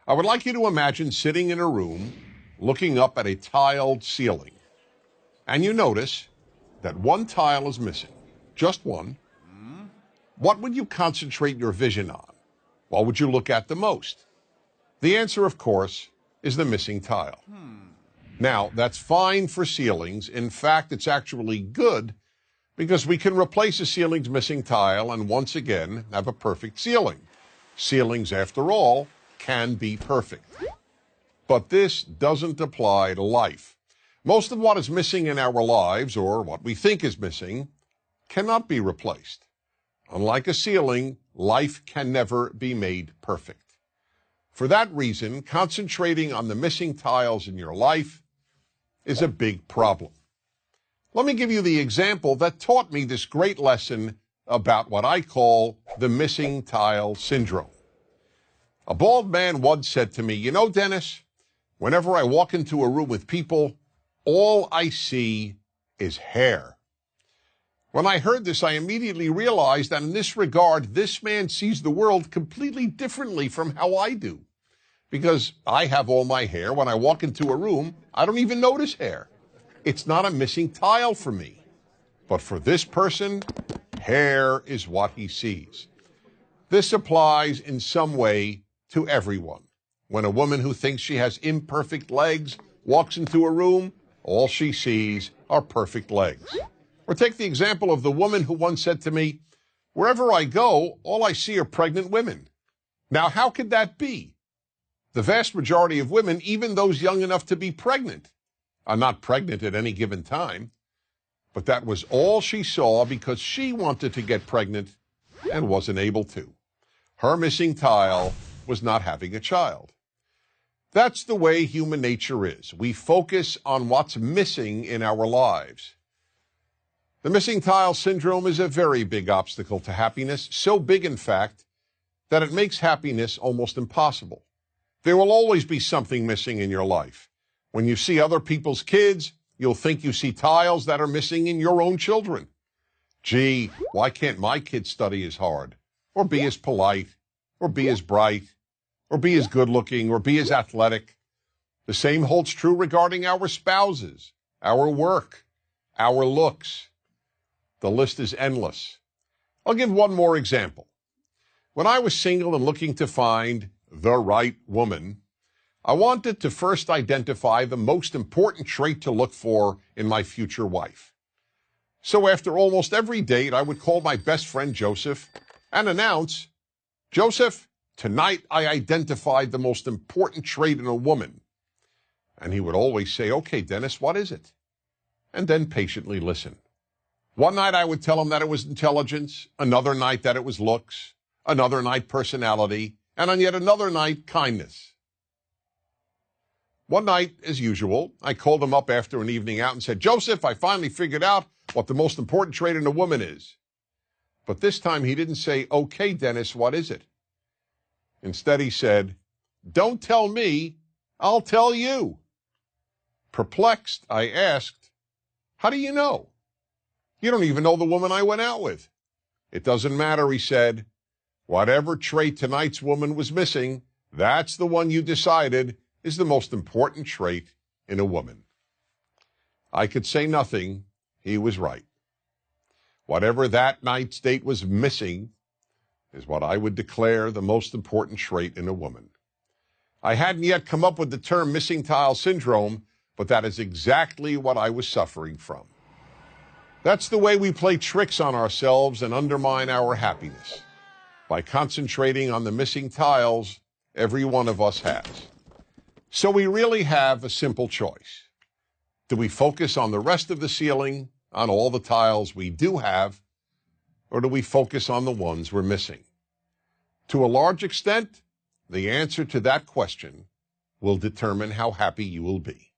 I would like you to imagine sitting in a room looking up at a tiled ceiling, and you notice that one tile is missing, just one. What would you concentrate your vision on? What would you look at the most? The answer, of course, is the missing tile. Now, that's fine for ceilings. In fact, it's actually good because we can replace a ceiling's missing tile and once again have a perfect ceiling. Ceilings, after all, can be perfect. But this doesn't apply to life. Most of what is missing in our lives, or what we think is missing, cannot be replaced. Unlike a ceiling, life can never be made perfect. For that reason, concentrating on the missing tiles in your life is a big problem. Let me give you the example that taught me this great lesson about what I call the missing tile syndrome. A bald man once said to me, "You know, Dennis, whenever I walk into a room with people, all I see is hair." When I heard this, I immediately realized that in this regard, this man sees the world completely differently from how I do. Because I have all my hair. When I walk into a room, I don't even notice hair. It's not a missing tile for me. But for this person, hair is what he sees. This applies in some way to everyone. When a woman who thinks she has imperfect legs walks into a room, all she sees are perfect legs. Or take the example of the woman who once said to me, "Wherever I go, all I see are pregnant women." Now, how could that be? The vast majority of women, even those young enough to be pregnant, are not pregnant at any given time. But that was all she saw because she wanted to get pregnant and wasn't able to. Her missing tile was not having a child. That's the way human nature is. We focus on what's missing in our lives. The missing tile syndrome is a very big obstacle to happiness, so big, in fact, that it makes happiness almost impossible. There will always be something missing in your life. When you see other people's kids, you'll think you see tiles that are missing in your own children. Gee, why can't my kid study as hard, or be as polite, or be as bright, or be as good-looking, or be as athletic? The same holds true regarding our spouses, our work, our looks. The list is endless. I'll give one more example. When I was single and looking to find the right woman, I wanted to first identify the most important trait to look for in my future wife. So after almost every date, I would call my best friend Joseph and announce, "Joseph, tonight I identified the most important trait in a woman." And he would always say, "Okay, Dennis, what is it?" And then patiently listen. One night I would tell him that it was intelligence, another night that it was looks, another night personality, and on yet another night, kindness. One night, as usual, I called him up after an evening out and said, "Joseph, I finally figured out what the most important trait in a woman is." But this time he didn't say, "Okay, Dennis, what is it?" Instead, he said, "Don't tell me, I'll tell you." Perplexed, I asked, "How do you know? You don't even know the woman I went out with." "It doesn't matter," he said. "Whatever trait tonight's woman was missing, that's the one you decided is the most important trait in a woman." I could say nothing. He was right. Whatever that night's date was missing is what I would declare the most important trait in a woman. I hadn't yet come up with the term missing tile syndrome, but that is exactly what I was suffering from. That's the way we play tricks on ourselves and undermine our happiness, by concentrating on the missing tiles every one of us has. So we really have a simple choice. Do we focus on the rest of the ceiling, on all the tiles we do have, or do we focus on the ones we're missing? To a large extent, the answer to that question will determine how happy you will be.